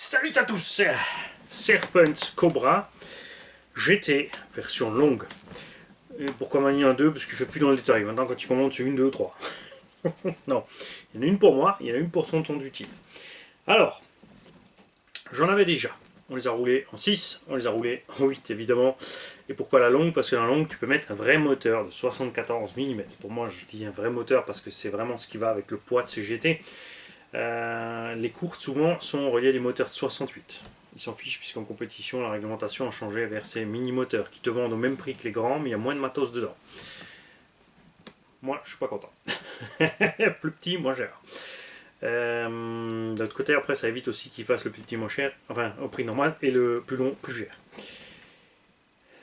Salut à tous, Serpent Cobra GT, version longue. Et pourquoi m'en a un 2? Parce qu'il ne fait plus dans le détail. Maintenant, quand il commande, c'est une, deux, trois. Non, il y en a une pour moi, il y en a une pour son ton utile. Alors, j'en avais déjà. On les a roulés en 6, on les a roulés en 8 évidemment. Et pourquoi la longue? Parce que la longue, tu peux mettre un vrai moteur de 74 mm. Pour moi, je dis un vrai moteur parce que c'est vraiment ce qui va avec le poids de ces GT. Les courtes, souvent, sont reliées à des moteurs de 68. Ils s'en fichent puisqu'en compétition, la réglementation a changé vers ces mini-moteurs qui te vendent au même prix que les grands, mais il y a moins de matos dedans. Moi, je suis pas content. Plus petit, moins cher. D'un autre côté, après, ça évite aussi qu'ils fassent le plus petit moins cher, enfin au prix normal, et le plus long plus cher.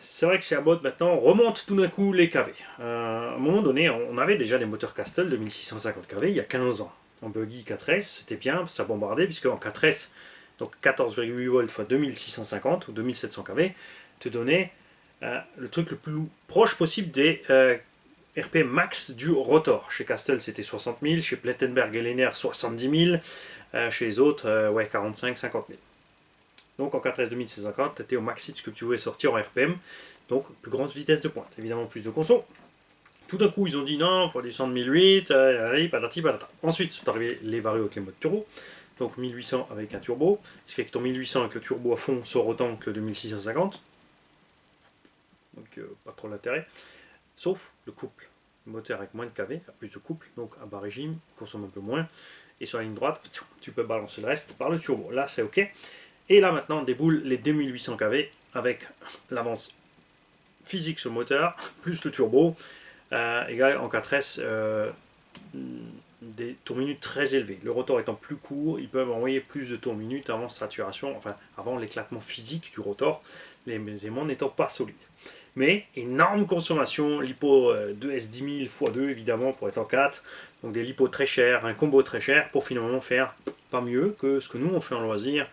C'est vrai que c'est à mode maintenant, on remonte tout d'un coup les KV. À un moment donné, on avait déjà des moteurs Castle de 1650 kV il y a 15 ans. En buggy 4S, c'était bien, ça bombardait, puisque en 4S, donc 14,8 volts x 2650 ou 2700 kV, te donnait le truc le plus proche possible des RPM max du rotor. Chez Castle, c'était 60 000, chez Plettenberg et Lenner, 70 000, chez les autres, 45 50 000. Donc en 4S 2650, tu étais au maxi de ce que tu voulais sortir en RPM, donc plus grande vitesse de pointe, évidemment plus de conso. Tout d'un coup, ils ont dit non, il faut descendre 1008, patati patata. Ensuite, sont arrivés les varios avec les modes turbo, donc 1800 avec un turbo, ce qui fait que ton 1800 avec le turbo à fond sort autant que le 2650. Donc pas trop l'intérêt. Sauf le couple. Le moteur avec moins de kV a plus de couple, donc à bas régime, consomme un peu moins. Et sur la ligne droite, tu peux balancer le reste par le turbo. Là, c'est ok. Et là, maintenant, déboule les 2800 kV avec l'avance physique sur le moteur, plus le turbo, égal en 4S des tours minutes très élevés. Le rotor étant plus court, ils peuvent envoyer plus de tours minutes avant saturation, enfin avant l'éclatement physique du rotor, les aimants n'étant pas solides. Mais énorme consommation, lipo 2S10000 x 2 évidemment pour être en 4, donc des lipos très chers, un combo très cher pour finalement faire pas mieux que ce que nous on fait en loisir.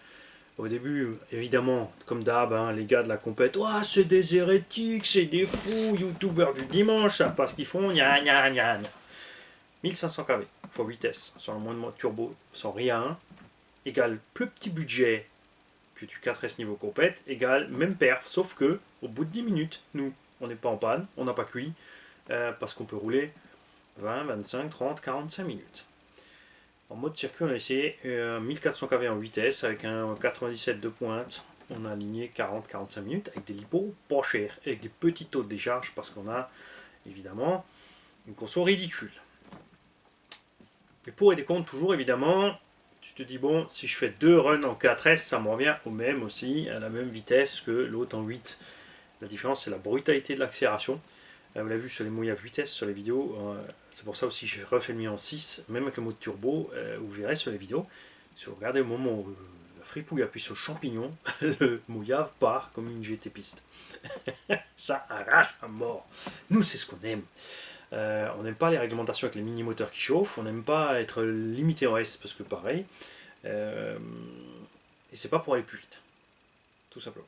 Au début, évidemment, comme d'hab, hein, les gars de la compète, oh, c'est des hérétiques, c'est des fous, youtubeurs du dimanche, ça pas ce qu'ils font, gna gna gna gna. 1500 kV, x 8S, sans le moins de turbo, sans rien, égale plus petit budget que du 4S niveau compète, égale même perf, sauf que au bout de 10 minutes, nous, on n'est pas en panne, on n'a pas cuit, parce qu'on peut rouler 20, 25, 30, 45 minutes. En mode circuit, on a essayé 1400 kV en 8S avec un 97 de pointe. On a aligné 40-45 minutes avec des lipos pas chers, avec des petits taux de décharge parce qu'on a évidemment une conso ridicule. Et pour et des comptes, toujours évidemment, tu te dis bon, si je fais 2 runs en 4S, ça me revient au même aussi, à la même vitesse que l'autre en 8. La différence, c'est la brutalité de l'accélération. Vous l'avez vu sur les Mojave 8S, sur les vidéos, c'est pour ça aussi que j'ai refait le mien en 6, même avec le mode turbo, vous verrez sur les vidéos. Si vous regardez au moment où la fripouille appuie sur le champignon, le Mojave part comme une GT piste. Ça arrache à mort. Nous, c'est ce qu'on aime. On n'aime pas les réglementations avec les mini-moteurs qui chauffent, on n'aime pas être limité en S parce que pareil. Et c'est pas pour aller plus vite. Tout simplement.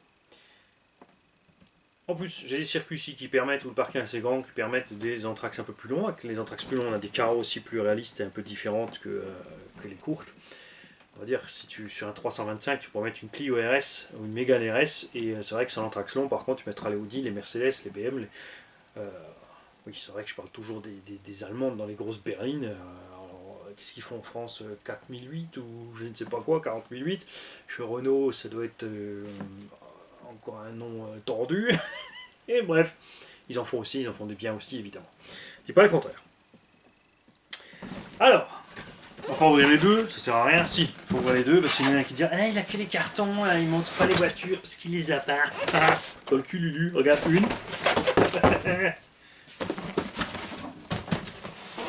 En plus, j'ai des circuits ici qui permettent, où le parking est assez grand, qui permettent des entraxes un peu plus longs. Avec les entraxes plus longs, on a des carreaux aussi plus réalistes et un peu différentes que les courtes. On va dire, si tu sur un 325, tu pourrais mettre une Clio RS ou une Mégane RS, et c'est vrai que sur l'entraxe long, par contre, tu mettras les Audi, les Mercedes, les BM. Oui, c'est vrai que je parle toujours des Allemandes dans les grosses berlines. Qu'est-ce qu'ils font en France, 4008 ou je ne sais pas quoi, 40008. Chez Renault, ça doit être encore un nom tordu. Et bref, ils en font aussi, ils en font des biens aussi, évidemment. C'est pas le contraire. Alors, on va ouvrir les deux, ça sert à rien. Si, il faut ouvrir les deux, parce qu'il y en a un qui dit il a que les cartons, il montre pas les voitures parce qu'il les a pas. Dans le cul, Lulu, regarde une.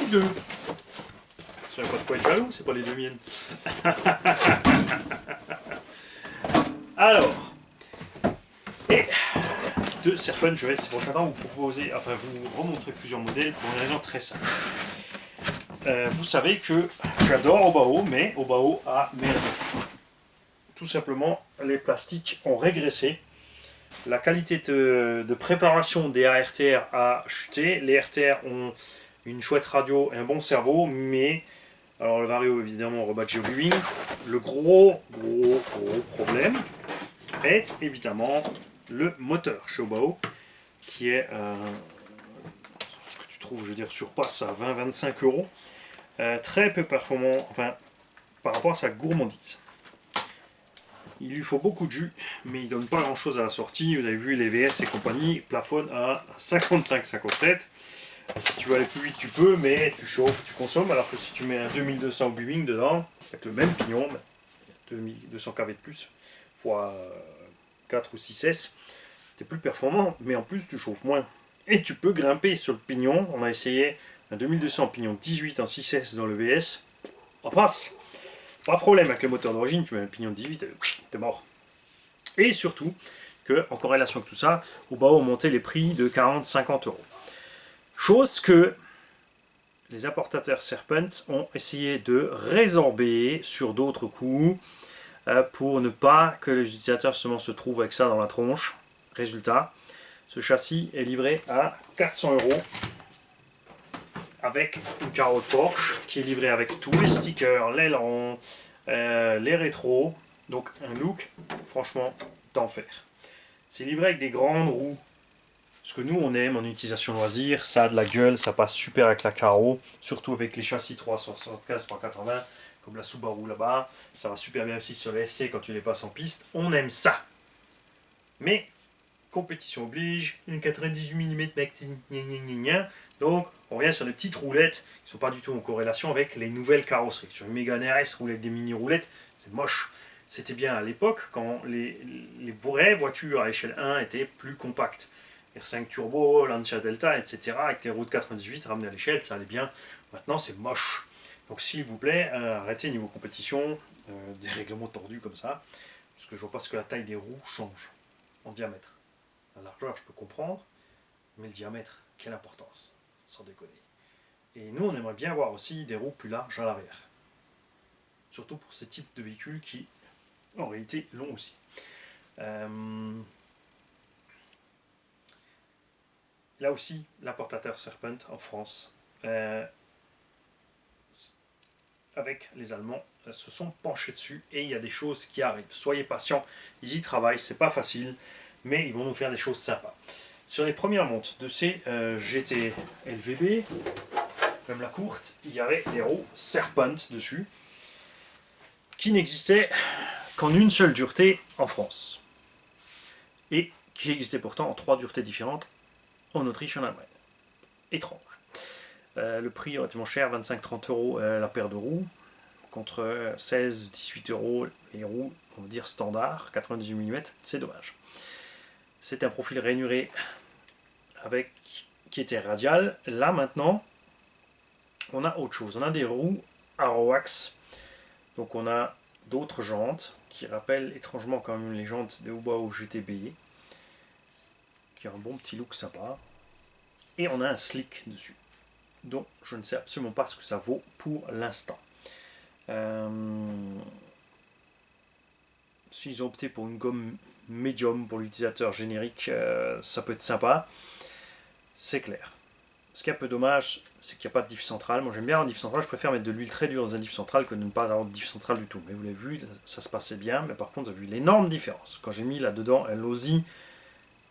Et deux. Ça n'a pas de quoi être jaloux, c'est pas les deux miennes. Alors, et de Serpent, je vais ces prochains temps vous proposer, enfin vous remontrer plusieurs modèles pour une raison très simple. Vous savez que j'adore Obao, mais Obao a merdé. Tout simplement, les plastiques ont régressé. La qualité de préparation des ARTR a chuté. Les RTR ont une chouette radio et un bon cerveau, mais Alors le Vario évidemment rebat GeoViewing. Le gros problème est évidemment le moteur chez Obao, qui est ce que tu trouves, je veux dire, sur passe à 20-25 euros. Très peu performant, enfin, par rapport à sa gourmandise. Il lui faut beaucoup de jus, mais il ne donne pas grand chose à la sortie. Vous avez vu, les VS et compagnie plafonnent à 55-57. Si tu veux aller plus vite, tu peux, mais tu chauffes, tu consommes. Alors que si tu mets un 2200 Viewing dedans, avec le même pignon, 2200 kV de plus, fois 4 ou 6S, tu es plus performant, mais en plus tu chauffes moins. Et tu peux grimper sur le pignon. On a essayé un 2200 pignon 18 en 6S dans le VS. On passe. Pas de problème avec le moteur d'origine, tu mets un pignon de 18, t'es mort. Et surtout, que, en corrélation avec tout ça, Obao ont monté les prix de 40-50 euros. Chose que les importateurs Serpent ont essayé de résorber sur d'autres coûts pour ne pas que les utilisateurs se trouvent avec ça dans la tronche. Résultat, ce châssis est livré à 400 euros avec une carotte Porsche qui est livrée avec tous les stickers, l'aileron, les rétros. Donc un look franchement d'enfer. C'est livré avec des grandes roues. Ce que nous on aime en utilisation loisir, ça a de la gueule, ça passe super avec la carreau, surtout avec les châssis 375, 380, comme la Subaru là-bas. Ça va super bien aussi sur les SC quand tu les passes en piste. On aime ça. Mais compétition oblige, une 98 mm maxi, donc on revient sur des petites roulettes qui ne sont pas du tout en corrélation avec les nouvelles carrosseries. Sur une Mégane RS roule avec des mini roulettes, c'est moche. C'était bien à l'époque quand les vraies voitures à échelle 1 étaient plus compactes. R5 Turbo, Lancia Delta, etc. avec des roues de 98 ramenées à l'échelle, ça allait bien. Maintenant c'est moche. Donc s'il vous plaît, arrêtez niveau compétition, des règlements tordus comme ça, parce que je vois pas ce que la taille des roues change en diamètre. La largeur, je peux comprendre, mais le diamètre, quelle importance, sans déconner. Et nous, on aimerait bien avoir aussi des roues plus larges à l'arrière. Surtout pour ces types de véhicules qui, en réalité, l'ont aussi. Là aussi, l'importateur Serpent en France, avec les Allemands, se sont penchés dessus et il y a des choses qui arrivent. Soyez patients, ils y travaillent, c'est pas facile, mais ils vont nous faire des choses sympas. Sur les premières montres de ces GT LVB, même la courte, il y avait des roues Serpent dessus, qui n'existaient qu'en une seule dureté en France. Et qui existaient pourtant en 3 duretés différentes en Autriche et en Allemagne. Étrange. Le prix est relativement cher, 25-30 euros la paire de roues, contre 16-18 euros les roues, on va dire standard, 98 mm, c'est dommage. C'est un profil rainuré avec, qui était radial. Là maintenant, on a autre chose. On a des roues Aroax. Donc on a d'autres jantes qui rappellent étrangement quand même les jantes des Obao GTB, qui ont un bon petit look sympa. Et on a un slick dessus, dont je ne sais absolument pas ce que ça vaut pour l'instant. S'ils ont opté pour une gomme médium pour l'utilisateur générique, ça peut être sympa, c'est clair. Ce qui est un peu dommage, c'est qu'il n'y a pas de diff centrale. Moi j'aime bien un diff central, je préfère mettre de l'huile très dure dans un diff central que de ne pas avoir de diff central du tout. Mais vous l'avez vu, ça se passait bien, mais par contre vous avez vu l'énorme différence. Quand j'ai mis là-dedans un Losi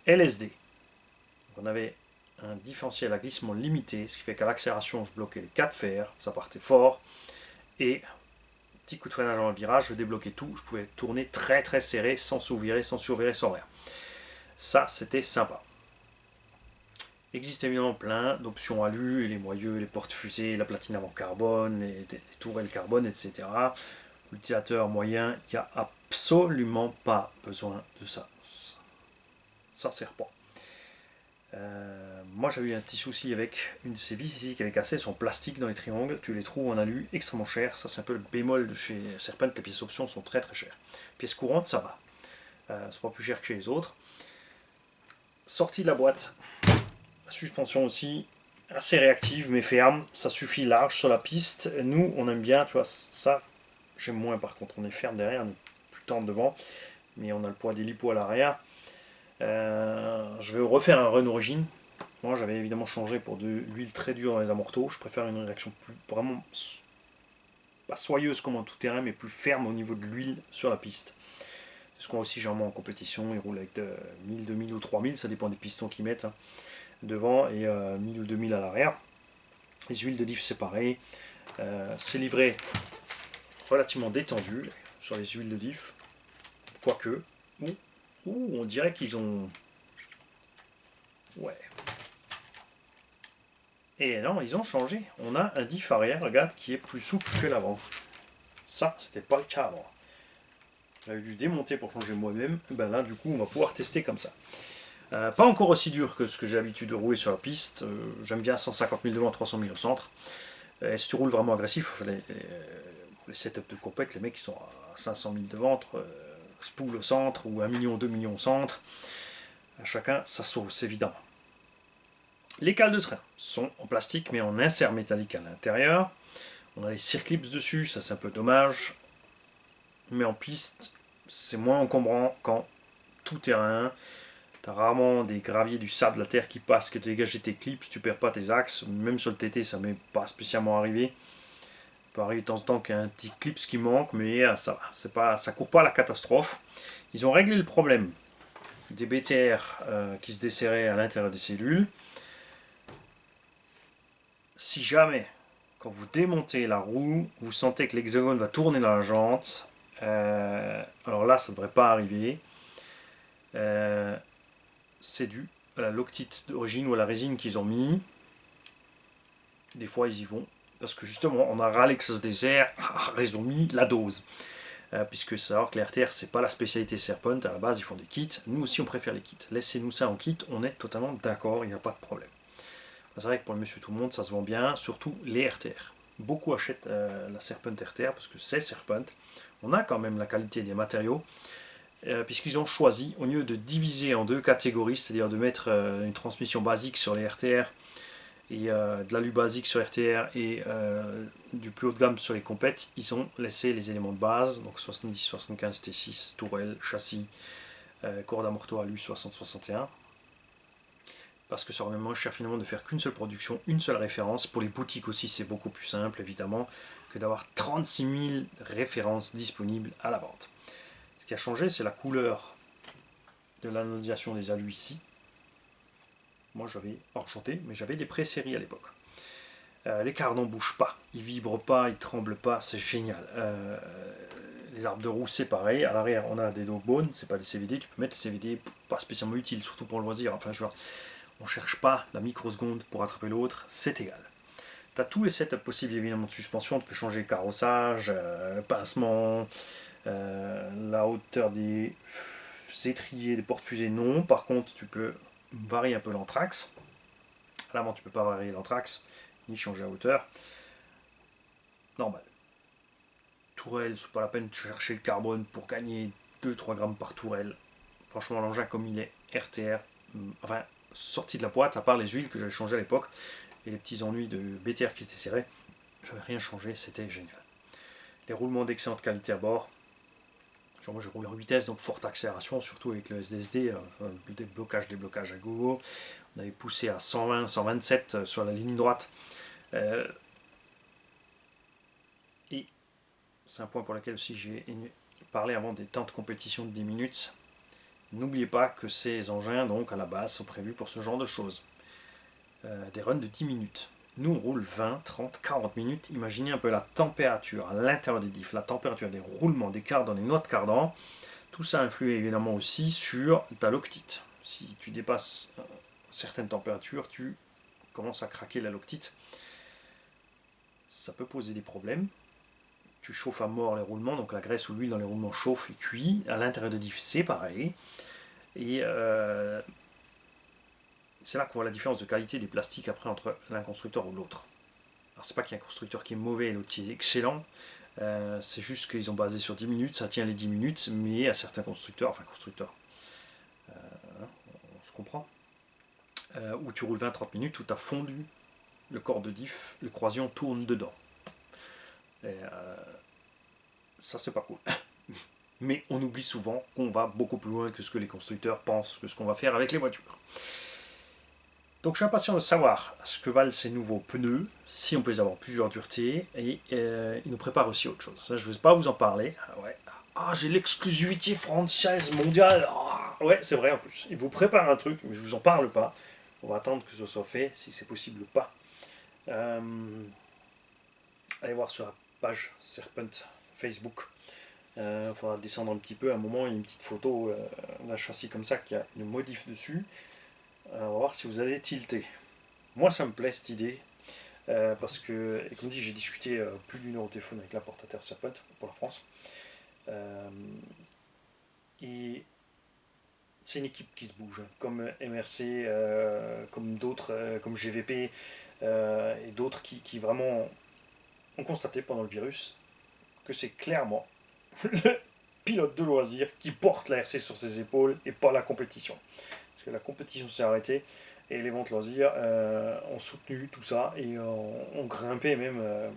LSD, donc on avait un différentiel à glissement limité, ce qui fait qu'à l'accélération je bloquais les 4 fers, ça partait fort, et petit coup de freinage avant le virage, je débloquais tout, je pouvais tourner très très serré, sans sous-virer, sans survirer, sans rien. Ça, c'était sympa. Il existe évidemment plein d'options alu, les moyeux, les portes fusées, la platine avant carbone, les tourelles carbone, etc. L'utilisateur moyen, il n'y a absolument pas besoin de ça. Ça ne sert pas. Moi j'avais eu un petit souci avec une de ces vis ici qui avait cassé son plastique dans les triangles. Tu les trouves en alu extrêmement cher. Ça c'est un peu le bémol de chez Serpent. Les pièces options sont très très chères. Pièces courantes ça va. C'est pas plus cher que chez les autres. Sortie de la boîte. La suspension aussi assez réactive mais ferme. Ça suffit large sur la piste. Nous on aime bien, tu vois, ça j'aime moins par contre. On est ferme derrière, on est plus tendre devant. Mais on a le poids des lipots à l'arrière. Je vais refaire un run origine. Moi j'avais évidemment changé pour de l'huile très dure dans les amortos. Je préfère une réaction plus vraiment pas soyeuse comme en tout terrain, mais plus ferme au niveau de l'huile sur la piste. C'est ce qu'on voit aussi généralement en compétition. Ils roulent avec 1000, 2000 ou 3000, ça dépend des pistons qu'ils mettent hein, devant, et 1000 ou 2000 à l'arrière. Les huiles de diff, c'est pareil. C'est livré relativement détendu sur les huiles de diff. Quoique, on dirait qu'ils ont... Ouais. Et non, ils ont changé. On a un diff arrière, regarde, qui est plus souple que l'avant. Ça, c'était pas le cas avant. J'avais dû démonter pour changer moi-même. Ben là, du coup, on va pouvoir tester comme ça. Pas encore aussi dur que ce que j'ai l'habitude de rouler sur la piste. J'aime bien 150 000 devant, 300 000 au centre. Si tu roules vraiment agressif, les setups de compète, les mecs qui sont à 500 000 de ventre, spool au centre, ou 1 million, 2 millions au centre, à chacun sa sauce évidemment. Les cales de train sont en plastique mais en insert métallique à l'intérieur. On a les circlips dessus, ça c'est un peu dommage. Mais en piste, c'est moins encombrant qu'en tout terrain. Tu as rarement des graviers, du sable, de la terre qui passe, que tu dégages tes clips, tu perds pas tes axes. Même sur le TT, ça m'est pas spécialement arrivé. Il peut arriver de temps en temps qu'il y a un petit clip qui manque, mais ça va. Ça court pas à la catastrophe. Ils ont réglé le problème des BTR qui se desserraient à l'intérieur des cellules. Si jamais, quand vous démontez la roue, vous sentez que l'hexagone va tourner dans la jante, alors là, ça ne devrait pas arriver. C'est dû à la loctite d'origine ou à la résine qu'ils ont mis. Des fois, ils y vont. Parce que justement, on a râlé que ça se dessert, ils ont mis la dose. Puisque savoir que les RTR, c'est pas la spécialité Serpent, à la base, ils font des kits. Nous aussi, on préfère les kits. Laissez-nous ça en kit, on est totalement d'accord, il n'y a pas de problème. C'est vrai que pour le monsieur tout le monde, ça se vend bien, surtout les RTR. Beaucoup achètent la Serpent RTR parce que c'est Serpent. On a quand même la qualité des matériaux, puisqu'ils ont choisi, au lieu de diviser en deux catégories, c'est-à-dire de mettre une transmission basique sur les RTR et de l'alu basique sur RTR et du plus haut de gamme sur les compètes, ils ont laissé les éléments de base, donc 70, 75, T6, tourelle, châssis, corde à morteau alu 60-61. Parce que ça revient moins cher finalement de faire qu'une seule production, une seule référence. Pour les boutiques aussi, c'est beaucoup plus simple évidemment que d'avoir 36 000 références disponibles à la vente. Ce qui a changé, c'est la couleur de l'anodisation des alus ici. Moi j'avais argenté, mais j'avais des pré-séries à l'époque. Les cardans ne bougent pas, ils vibrent pas, ils tremblent pas, c'est génial. Les arbres de roue c'est pareil, à l'arrière on a des dog bones, c'est pas des CVD, tu peux mettre les CVD, pas spécialement utile, surtout pour le loisir. Enfin, je vois, on cherche pas la microseconde pour attraper l'autre, c'est égal. Tu as tous les setups possibles évidemment de suspension, tu peux changer carrossage, pincement, la hauteur des étriers, des portes-fusées non, par contre tu peux varier un peu l'anthrax. À l'avant tu peux pas varier l'anthrax, ni changer la hauteur. Normal. Tourelle, c'est pas la peine de chercher le carbone pour gagner 2-3 grammes par tourelle. Franchement l'engin comme il est, RTR, enfin sorti de la boîte, à part les huiles que j'avais changées à l'époque, et les petits ennuis de BTR qui étaient serrés, j'avais rien changé, c'était génial. Les roulements d'excellente qualité à bord. Genre moi je roule en vitesse, donc forte accélération, surtout avec le SDSD, déblocage à gogo. On avait poussé à 120, 127 sur la ligne droite. Et c'est un point pour lequel aussi j'ai parlé avant des temps de compétition de 10 minutes. N'oubliez pas que ces engins, donc à la base, sont prévus pour ce genre de choses. Des runs de 10 minutes. Nous, on roule 20, 30, 40 minutes. Imaginez un peu la température à l'intérieur des diffs, la température des roulements, des cardans, des noix de cardan. Tout ça influe évidemment aussi sur ta loctite. Si tu dépasses certaines températures, tu commences à craquer la loctite. Ça peut poser des problèmes. Tu chauffes à mort les roulements, donc la graisse ou l'huile dans les roulements chauffe et cuit. À l'intérieur des diffs, c'est pareil. Et c'est là qu'on voit la différence de qualité des plastiques après entre l'un constructeur ou l'autre. Alors c'est pas qu'il y a un constructeur qui est mauvais et l'autre qui est excellent, c'est juste qu'ils ont basé sur 10 minutes, ça tient les 10 minutes, mais à certains constructeurs, on se comprend, où tu roules 20-30 minutes, où tu as fondu le corps de diff, le croisillon tourne dedans. Et, ça c'est pas cool. Mais on oublie souvent qu'on va beaucoup plus loin que ce que les constructeurs pensent, que ce qu'on va faire avec les voitures. Donc je suis impatient de savoir ce que valent ces nouveaux pneus, si on peut les avoir plusieurs duretés, et ils nous préparent aussi autre chose. Ça, je ne vais pas vous en parler. Ah, ouais. Ah, j'ai l'exclusivité française mondiale. Ah, ouais, c'est vrai en plus. Ils vous préparent un truc, mais je ne vous en parle pas. On va attendre que ce soit fait, si c'est possible ou pas. Allez voir sur la page Serpent Facebook. Il faudra descendre un petit peu. À un moment, il y a une petite photo d'un châssis comme ça qui a une modif dessus. On va voir si vous allez tilter. Moi, ça me plaît cette idée. Parce que, et comme dit, j'ai discuté plus d'une heure au téléphone avec l'importateur Serpent pour la France. Et c'est une équipe qui se bouge, comme MRC, comme d'autres, comme GVP, et d'autres qui vraiment ont constaté pendant le virus que c'est clairement le pilote de loisir qui porte la RC sur ses épaules et pas la compétition. Parce que la compétition s'est arrêtée et les ventes loisirs ont soutenu tout ça et ont grimpé même.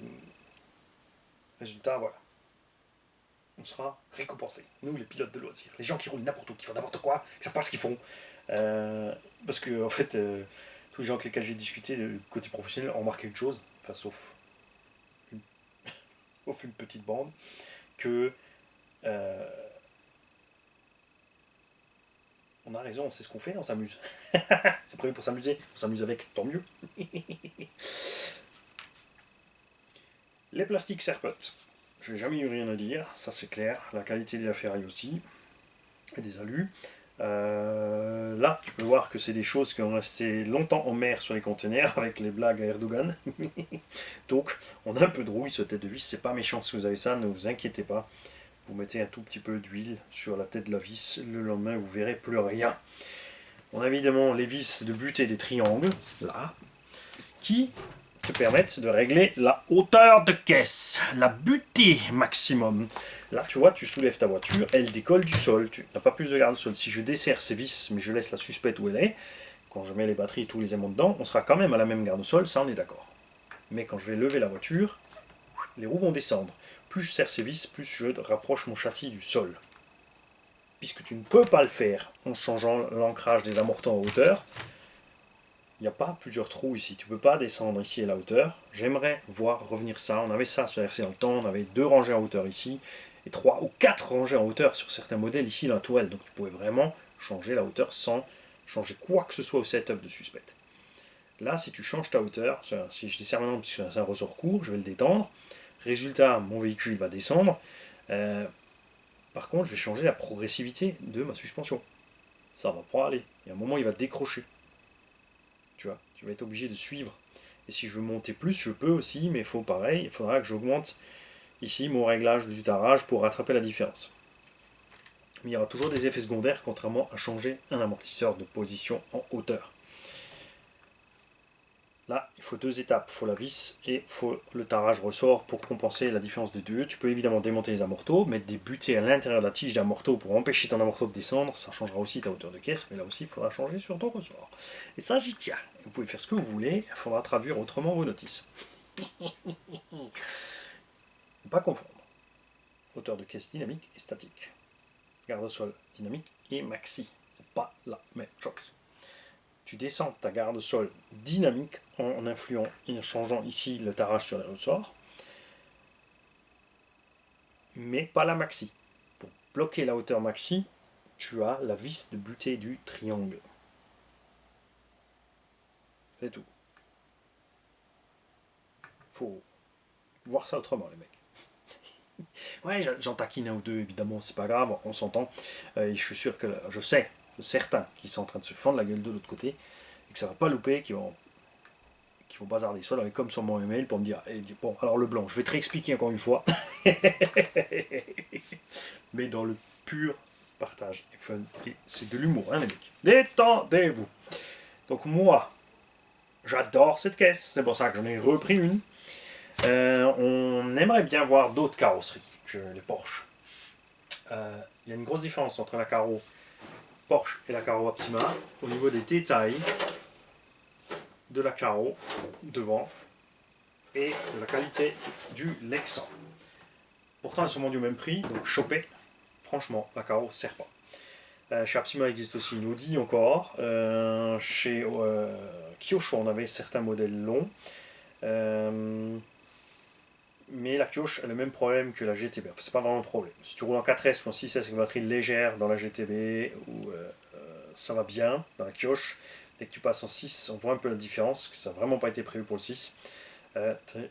Résultat, voilà. On sera récompensés. Nous, les pilotes de loisirs. Les gens qui roulent n'importe où, qui font n'importe quoi, qui ne savent pas ce qu'ils font. Parce que, en fait, tous les gens avec lesquels j'ai discuté, du côté professionnel, ont remarqué une chose, enfin, sauf une petite bande, que on a raison, on sait ce qu'on fait, on s'amuse. C'est prévu pour s'amuser, on s'amuse avec, tant mieux. Les plastiques Serpent. Je n'ai jamais eu rien à dire, ça c'est clair. La qualité de la ferraille aussi, et des alus. Là, tu peux voir que c'est des choses qui ont resté longtemps en mer sur les conteneurs avec les blagues à Erdogan. Donc, on a un peu de rouille sur la tête de vis. C'est pas méchant si vous avez ça, ne vous inquiétez pas. Vous mettez un tout petit peu d'huile sur la tête de la vis. Le lendemain, vous verrez plus rien. On a évidemment les vis de butée des triangles, là, qui te permettent de régler la hauteur de caisse, la butée maximum. Là, tu vois, tu soulèves ta voiture, elle décolle du sol, tu n'as pas plus de garde-sol. Si je desserre ces vis, mais je laisse la suspecte où elle est, quand je mets les batteries et tous les aimants dedans, on sera quand même à la même garde-sol, ça on est d'accord. Mais quand je vais lever la voiture, les roues vont descendre. Plus je serre ces vis, plus je rapproche mon châssis du sol. Puisque tu ne peux pas le faire en changeant l'ancrage des amortants en hauteur, il n'y a pas plusieurs trous ici, tu ne peux pas descendre ici à la hauteur. J'aimerais voir revenir ça, on avait ça sur la RC dans le temps, on avait 2 rangées en hauteur ici, et 3 ou 4 rangées en hauteur sur certains modèles ici dans la tourelle, donc tu pouvais vraiment changer la hauteur sans changer quoi que ce soit au setup de suspect. Là, si tu changes ta hauteur, si je desserre maintenant puisque c'est un ressort court, je vais le détendre, résultat, mon véhicule va descendre, par contre je vais changer la progressivité de ma suspension. Ça va pas aller, il y a un moment il va décrocher. Tu vois, tu vas être obligé de suivre. Et si je veux monter plus, je peux aussi, mais il faut pareil, il faudra que j'augmente ici mon réglage du tarage pour rattraper la différence. Mais il y aura toujours des effets secondaires, contrairement à changer un amortisseur de position en hauteur. Là, il faut 2 étapes, il faut la vis et il faut le tarage ressort pour compenser la différence des deux. Tu peux évidemment démonter les amortos, mettre des butées à l'intérieur de la tige d'amorto pour empêcher ton amorto de descendre, ça changera aussi ta hauteur de caisse, mais là aussi il faudra changer sur ton ressort. Et ça j'y tiens, vous pouvez faire ce que vous voulez, il faudra traduire autrement vos notices. Ne pas confondre hauteur de caisse dynamique et statique. Garde-sol dynamique et maxi, c'est pas la même chose. Tu descends ta garde-sol dynamique en influant et en changeant ici le tarage sur les ressorts, mais pas la maxi. Pour bloquer la hauteur maxi, tu as la vis de butée du triangle. C'est tout. Faut voir ça autrement, les mecs. Ouais, j'en taquine un ou deux, évidemment, c'est pas grave, on s'entend. Et je suis sûr que je sais certains qui sont en train de se fendre la gueule de l'autre côté et que ça va pas louper, qui vont bazarder soit dans les coms sur mon email pour me dire bon, alors le blanc, je vais te réexpliquer encore une fois, mais dans le pur partage et fun, et c'est de l'humour, hein, les mecs. Détendez-vous. Donc, moi, j'adore cette caisse, c'est pour ça que j'en ai repris une. On aimerait bien voir d'autres carrosseries que les Porsche. Il y a une grosse différence entre la carreau Porsche et la carreau Optima au niveau des détails de la carreau devant et de la qualité du Lexan. Pourtant, elles sont vendues au même prix, donc choper, franchement, la carreau ne sert pas. Chez Absolument, il existe aussi une Audi encore. Chez Kyosho, on avait certains modèles longs. Mais la Kyosh a le même problème que la GTB. Enfin, c'est pas vraiment un problème. Si tu roules en 4S ou en 6S avec une batterie légère dans la GTB, ça va bien dans la Kyosh. Dès que tu passes en 6, on voit un peu la différence, parce que ça n'a vraiment pas été prévu pour le 6.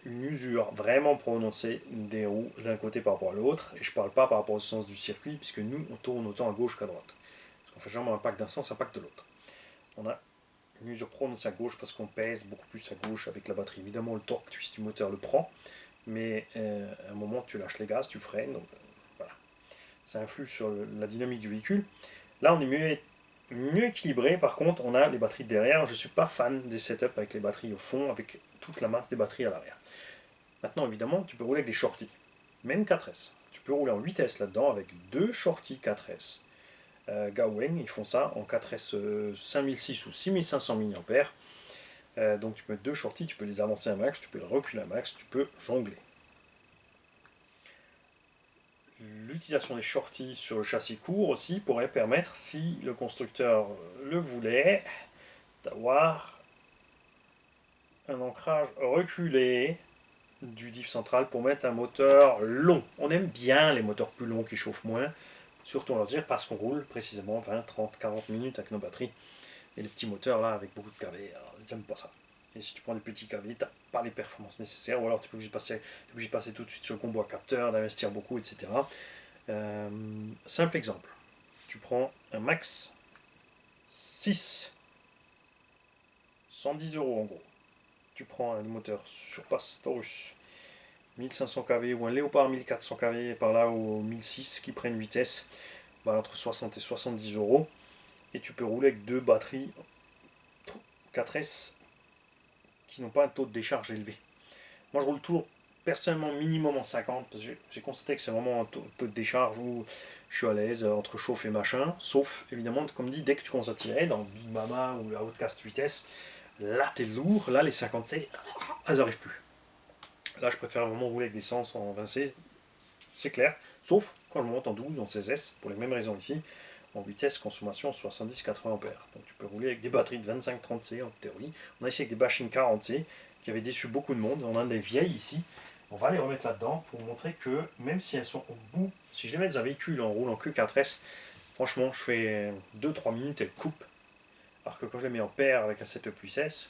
Une usure vraiment prononcée des roues d'un côté par rapport à l'autre. Et je parle pas par rapport au sens du circuit, puisque nous, on tourne autant à gauche qu'à droite. Parce qu'on fait jamais un pack d'un sens, un pack de l'autre. On a une usure prononcée à gauche parce qu'on pèse beaucoup plus à gauche avec la batterie. Évidemment, le torque twist du moteur le prend, mais à un moment tu lâches les gaz, tu freines, donc voilà. Ça influe sur la dynamique du véhicule. Là on est mieux équilibré, par contre on a les batteries derrière. Je ne suis pas fan des setups avec les batteries au fond, avec toute la masse des batteries à l'arrière. Maintenant évidemment tu peux rouler avec des shorties, même 4S. Tu peux rouler en 8S là-dedans avec deux shorties 4S. Gawain, ils font ça en 4S 5006 ou 6500 mAh. Donc tu peux mettre deux shorties, tu peux les avancer un max, tu peux les reculer un max, tu peux jongler. L'utilisation des shorties sur le châssis court aussi pourrait permettre, si le constructeur le voulait, d'avoir un ancrage reculé du diff central pour mettre un moteur long. On aime bien les moteurs plus longs qui chauffent moins, surtout on va dire parce qu'on roule précisément 20, 30, 40 minutes avec nos batteries. Et les petits moteurs là avec beaucoup de kV, ils n'aiment pas ça. Et si tu prends des petits kV, tu n'as pas les performances nécessaires, ou alors tu es obligé de passer tout de suite sur le combo à capteur, d'investir beaucoup, etc. Simple exemple. Tu prends un Max 6, 110 euros en gros. Tu prends un moteur Surpass Taurus 1500 kV ou un Léopard 1400 kV par là ou 1006 qui prennent vitesse, entre 60 et 70 euros. Et tu peux rouler avec deux batteries 4S qui n'ont pas un taux de décharge élevé. Moi je roule toujours personnellement minimum en 50, parce que j'ai constaté que c'est vraiment un taux de décharge où je suis à l'aise entre chauffe et machin, sauf évidemment comme dit, dès que tu commences à tirer dans Big Mama ou la Outcast vitesse, là t'es lourd, là les 50C, elles n'arrivent plus. Là je préfère vraiment rouler avec des sens en 20C, c'est clair, sauf quand je monte en 12, en 16S, pour les mêmes raisons ici, en vitesse, consommation 70-80 A. Donc tu peux rouler avec des batteries de 25-30C en théorie. On a essayé avec des bashing 40C qui avaient déçu beaucoup de monde. On en a des vieilles ici. On va les remettre là-dedans pour montrer que même si elles sont au bout, si je les mets dans un véhicule en roulant que 4S, franchement je fais 2-3 minutes, elles coupent. Alors que quand je les mets en paire avec un setup 8S,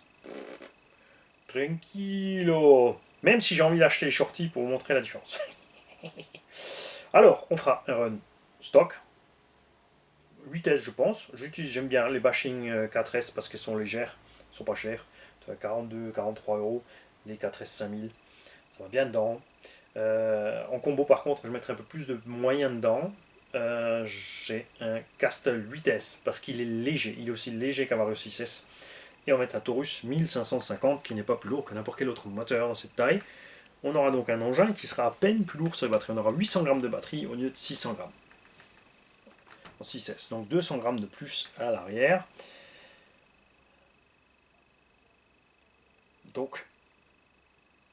tranquillo. Même si j'ai envie d'acheter les shorties pour vous montrer la différence. Alors, on fera un run stock. 8S je pense, j'aime bien les bashing 4S parce qu'elles sont légères, elles sont pas chères, 42, 43 euros, les 4S 5000, ça va bien dedans. En combo par contre, je mettrai un peu plus de moyens dedans. J'ai un Castle 8S parce qu'il est léger, il est aussi léger qu'un Vario 6S. Et on va mettre un Taurus 1550 qui n'est pas plus lourd que n'importe quel autre moteur dans cette taille. On aura donc un engin qui sera à peine plus lourd sur les batteries. On aura 800 grammes de batterie au lieu de 600 grammes. En 6S, donc 200 grammes de plus à l'arrière. Donc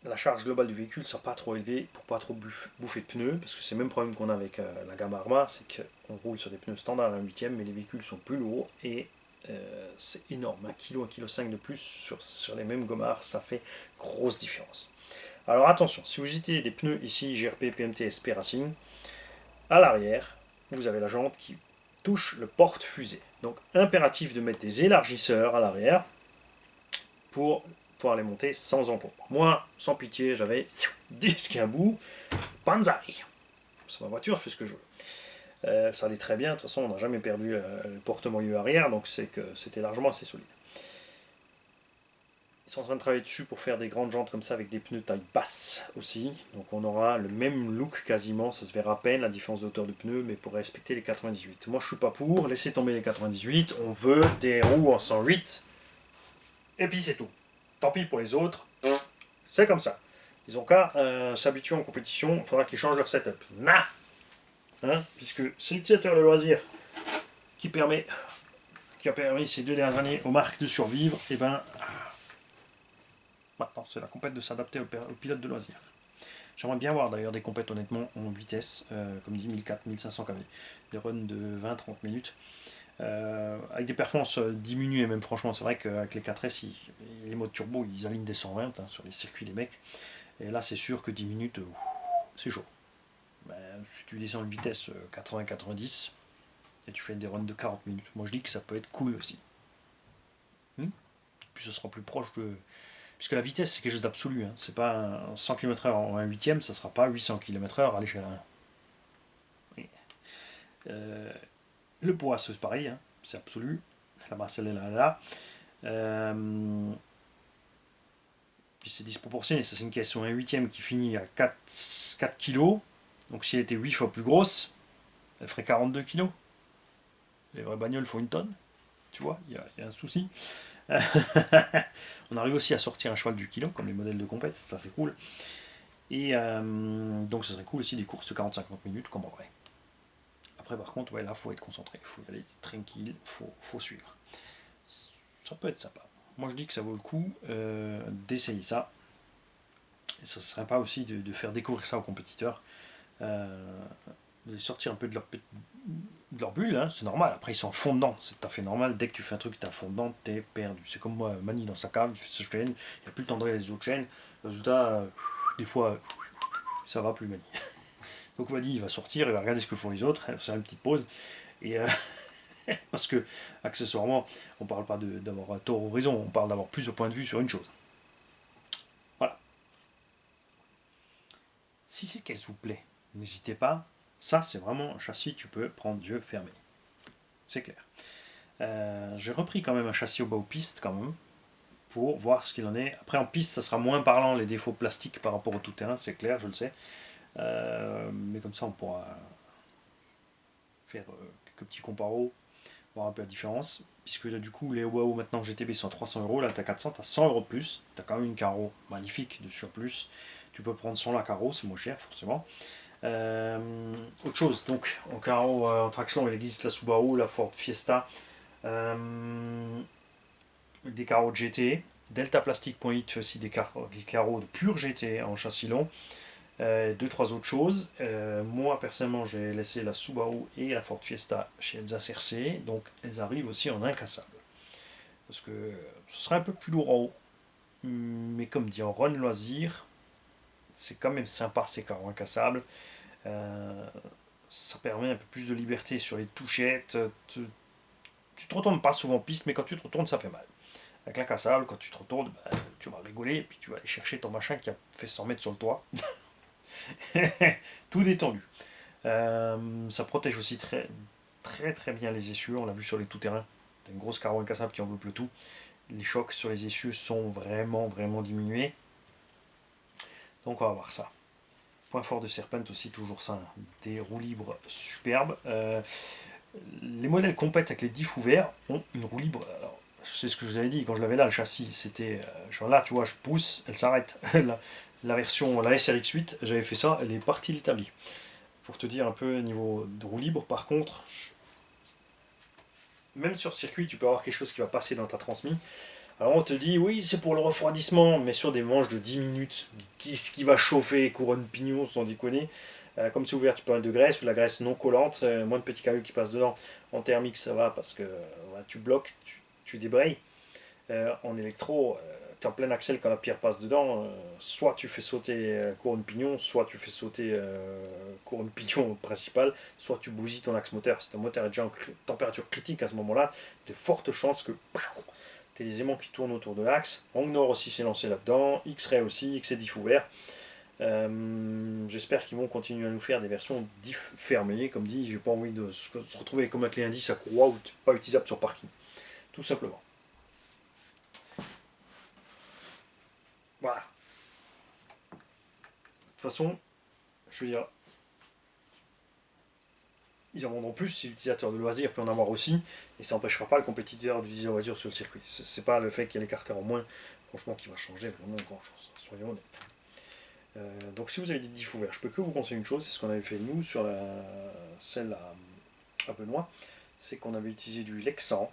la charge globale du véhicule ne sera pas trop élevée pour pas trop bouffer de pneus, parce que c'est le même problème qu'on a avec la gamme Arma, c'est qu'on roule sur des pneus standards à 1/8, mais les véhicules sont plus lourds et c'est énorme, 1 kg, 1,5 kg de plus sur les mêmes gommards, ça fait grosse différence. Alors attention, si vous utilisez des pneus ici GRP, PMT, SP Racing, à l'arrière, vous avez la jante qui touche le porte-fusée. Donc impératif de mettre des élargisseurs à l'arrière pour pouvoir les monter sans encombre. Moi, sans pitié, j'avais disque à bout, Banzai. Sur ma voiture, je fais ce que je veux. Ça allait très bien, de toute façon on n'a jamais perdu le porte-moyeu arrière, donc c'est que c'était largement assez solide. Ils sont en train de travailler dessus pour faire des grandes jantes comme ça avec des pneus taille basse aussi. Donc on aura le même look quasiment, ça se verra à peine la différence de hauteur de pneus, mais pour respecter les 98. Moi je suis pas pour, laissez tomber les 98, on veut des roues en 108, et puis c'est tout. Tant pis pour les autres, c'est comme ça. Ils ont qu'à s'habituer en compétition, il faudra qu'ils changent leur setup. Nah hein, puisque c'est l'utilisateur de loisir qui a permis ces 2 dernières années aux marques de survivre, et maintenant c'est la compète de s'adapter aux pilotes de loisirs. J'aimerais bien voir d'ailleurs des compètes honnêtement en vitesse, comme dit 1400, 1500 km, des runs de 20-30 minutes, avec des performances diminuées même franchement. C'est vrai qu'avec les 4S, les modes turbo, ils alignent des 120 hein, sur les circuits des mecs. Et là c'est sûr que 10 minutes, c'est chaud. Ben, si tu descends une vitesse 80-90 et tu fais des runs de 40 minutes, moi je dis que ça peut être cool aussi. Puis ce sera plus proche de. Puisque la vitesse c'est quelque chose d'absolu, hein. C'est pas un 100 km/h en 1 huitième, ça sera pas 800 km/h à l'échelle 1. Oui. Euh, le poids c'est pareil, hein. C'est absolu. La masse elle est là. Euh, c'est disproportionné, ça c'est une caisse sur 1 huitième qui finit à 4 kg. Donc si elle était 8 fois plus grosse, elle ferait 42 kg. Les vraies bagnoles font une tonne, tu vois, il y a un souci. On arrive aussi à sortir un cheval du kilo, comme les modèles de compète, ça c'est cool. Et donc ça serait cool aussi des courses de 40-50 minutes, comme en vrai. Après par contre, ouais, là faut être concentré, il faut y aller tranquille, faut suivre. Ça peut être sympa. Moi je dis que ça vaut le coup d'essayer ça. Et ça serait sympa aussi de faire découvrir ça aux compétiteurs. De sortir un peu de leur bulle, hein, c'est normal. Après, ils sont en fond dedans, c'est tout à fait normal. Dès que tu fais un truc, t'es à fond dedans, t'es perdu. C'est comme moi, Mani dans sa cave, il fait sa chaîne, il n'y a plus le temps de regarder les autres chaînes. Résultat, des fois, ça va plus, Mani. Donc, Mani, il va sortir, il va regarder ce que font les autres, il va faire une petite pause. Et parce que, accessoirement, on parle pas d'avoir tort ou raison, on parle d'avoir plusieurs points de vue sur une chose. Voilà. Si cette caisse vous plaît, n'hésitez pas. Ça, c'est vraiment un châssis, tu peux prendre yeux fermés. C'est clair. J'ai repris quand même un châssis au bas aux pistes quand même pour voir ce qu'il en est. Après en piste ça sera moins parlant les défauts plastiques par rapport au tout-terrain, c'est clair, je le sais. Mais comme ça on pourra faire quelques petits comparos, voir un peu la différence. Puisque là, du coup les WOW maintenant GTB sont à 300€, là t'as 400, t'as 100€ de plus, t'as quand même une carreau magnifique de surplus. Tu peux prendre sans la carreau, c'est moins cher forcément. Autre chose, donc en carreau en traction il existe la Subaru, la Ford Fiesta. Des carreaux de GT. Delta Plastic.it fait aussi des carreaux de pur GT en châssis long. Deux, trois autres choses. Moi, personnellement, j'ai laissé la Subaru et la Ford Fiesta chez Elsa CRC. Donc, elles arrivent aussi en incassable. Parce que ce serait un peu plus lourd en haut. Mais comme dit en run loisir, c'est quand même sympa ces carreaux incassables. Ça permet un peu plus de liberté sur les touchettes. Tu te retournes pas souvent en piste, mais quand tu te retournes, ça fait mal. Avec l'incassable, quand tu te retournes, tu vas rigoler et puis tu vas aller chercher ton machin qui a fait 100 mètres sur le toit. Tout détendu. Ça protège aussi très, très très bien les essieux, on l'a vu sur les tout-terrains. T'as une grosse carreau incassable qui enveloppe le tout. Les chocs sur les essieux sont vraiment vraiment diminués. Donc on va voir ça. Point fort de Serpent aussi, toujours ça, hein. Des roues libres superbes. Les modèles compètent avec les diffs ouverts ont une roue libre. Alors, c'est ce que je vous avais dit quand je l'avais là, le châssis. C'était. Genre là, tu vois, je pousse, elle s'arrête. la version, la SRX8, j'avais fait ça, elle est partie l'établi. Pour te dire un peu niveau de roue libre, par contre, même sur circuit, tu peux avoir quelque chose qui va passer dans ta transmise. Alors on te dit, oui, c'est pour le refroidissement, mais sur des manches de 10 minutes, qu'est-ce qui va chauffer, couronne pignon, sans déconner. Comme c'est ouvert, tu peux mettre de graisse ou de la graisse non collante, moins de petits cailloux qui passent dedans. En thermique, ça va parce que tu bloques, tu débrayes. En électro, tu es en plein axel quand la pierre passe dedans. Soit tu fais sauter couronne pignon, soit tu fais sauter couronne pignon principale, soit tu bousilles ton axe moteur. Si ton moteur est déjà en température critique à ce moment-là, de fortes chances que tu aies des aimants qui tournent autour de l'axe. Angle Nord aussi s'est lancé là-dedans, X-Ray aussi, XC-Diff ouvert. J'espère qu'ils vont continuer à nous faire des versions diff fermées. Comme dit, j'ai pas envie de se retrouver comme un clé indice à courroie ou pas utilisable sur parking. Tout simplement. Voilà. De toute façon, je veux dire, ils en vendront plus si l'utilisateur de loisirs peut en avoir aussi, et ça n'empêchera pas le compétiteur d'utiliser la voiture sur le circuit. C'est pas le fait qu'il y a les carters en moins, franchement, qui va changer vraiment grand chose, soyons honnêtes. Donc si vous avez des diffs ouverts, je peux que vous conseiller une chose, c'est ce qu'on avait fait nous sur celle à Benoît, c'est qu'on avait utilisé du Lexan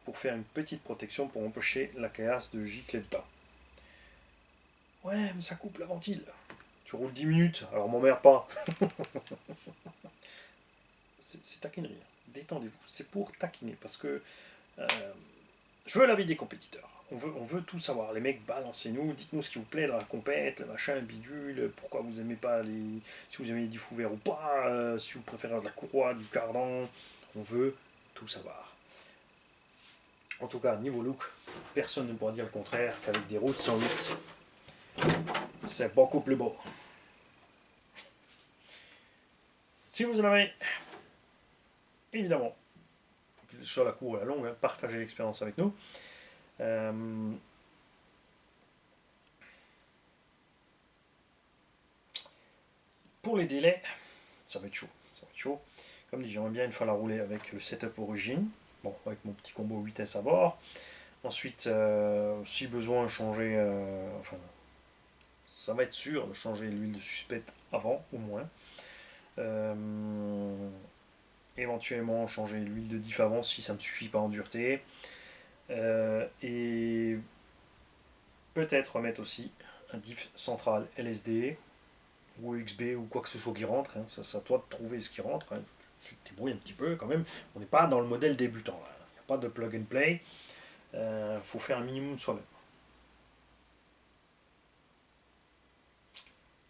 pour faire une petite protection pour empêcher la caillasse de gicler dedans. Ouais, mais ça coupe la ventile. Tu roules 10 minutes, alors m'emmerde pas. C'est taquinerie. Détendez-vous. C'est pour taquiner. Parce que je veux l'avis des compétiteurs. On veut tout savoir. Les mecs, balancez-nous. Dites-nous ce qui vous plaît dans la compète, le machin, bidule. Pourquoi vous aimez pas les. Si vous aimez les diffs ouverts ou pas. Si vous préférez de la courroie, du cardan. On veut tout savoir. En tout cas, niveau look, personne ne pourra dire le contraire qu'avec des routes 108, c'est beaucoup plus beau. Si vous en avez, évidemment, sur la courte et la longue, partagez l'expérience avec nous. Pour les délais, ça va être chaud. Ça va être chaud. Comme dit, j'aimerais bien une fois la rouler avec le setup origine. Bon, avec mon petit combo 8S à bord. Ensuite, si besoin, changer. Enfin, ça va être sûr de changer l'huile de suspecte avant, au moins. Éventuellement, changer l'huile de diff avant si ça ne suffit pas en dureté. Et peut-être remettre aussi un diff central LSD ou XB ou quoi que ce soit qui rentre. Hein. Ça, c'est à toi de trouver ce qui rentre. Hein. Tu te débrouilles un petit peu quand même. On n'est pas dans le modèle débutant. Il n'y a pas de plug and play. Faut faire un minimum soi-même.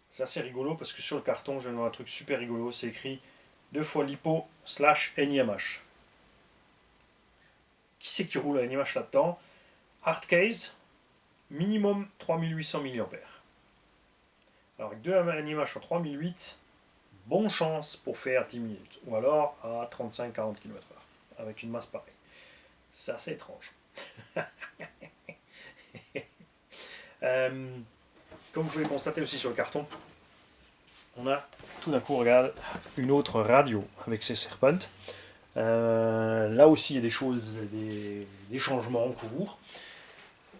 C'est assez rigolo parce que sur le carton, je viens de voir un truc super rigolo. C'est écrit 2 fois lipo / NIMH. Qui c'est qui roule un NIMH là-dedans? Hard case, minimum 3800 mAh. Alors avec 2 NIMH en 3008, bonne chance pour faire 10 minutes. Ou alors à 35-40 km/h avec une masse pareille. C'est assez étrange. Comme vous pouvez constater aussi sur le carton, on a tout d'un coup, regarde, une autre radio avec ses serpents. Là aussi, il y a des choses, des changements en cours.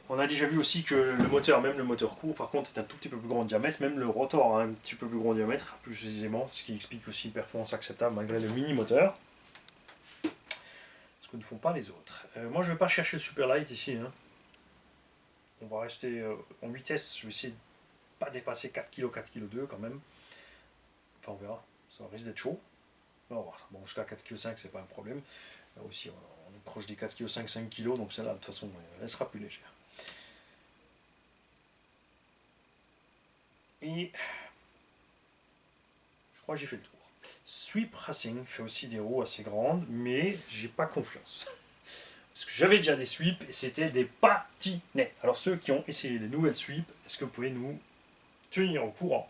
On a déjà vu aussi que le moteur, même le moteur court, par contre, est un tout petit peu plus grand en diamètre. Même le rotor a un petit peu plus grand diamètre, plus aisément, ce qui explique aussi une performance acceptable malgré le mini-moteur. Ce que ne font pas les autres. Moi, je ne vais pas chercher le super light ici. Hein. On va rester en vitesse. Je vais essayer de ne pas dépasser 4 kg, 4 kg 2 quand même. Enfin, on verra. Ça risque d'être chaud. On va voir. Bon, jusqu'à 4 kg 5, c'est pas un problème. Là aussi, on est proche des 4 kg 5, 5 kg, donc celle-là, de toute façon, elle sera plus légère. Et je crois que j'ai fait le tour. Sweep Racing fait aussi des roues assez grandes, mais j'ai pas confiance. Parce que j'avais déjà des sweeps et c'était des patinets. Alors ceux qui ont essayé les nouvelles sweeps, est-ce que vous pouvez nous tenir au courant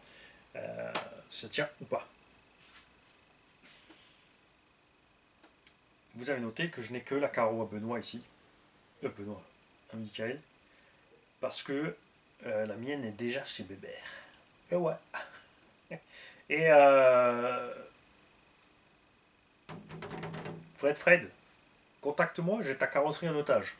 ça tient ou pas? Vous avez noté que je n'ai que la carreau à Benoît ici. Benoît, à Michael. Parce que la mienne est déjà chez Bébert. Et ouais. Et Fred, contacte-moi, j'ai ta carrosserie en otage.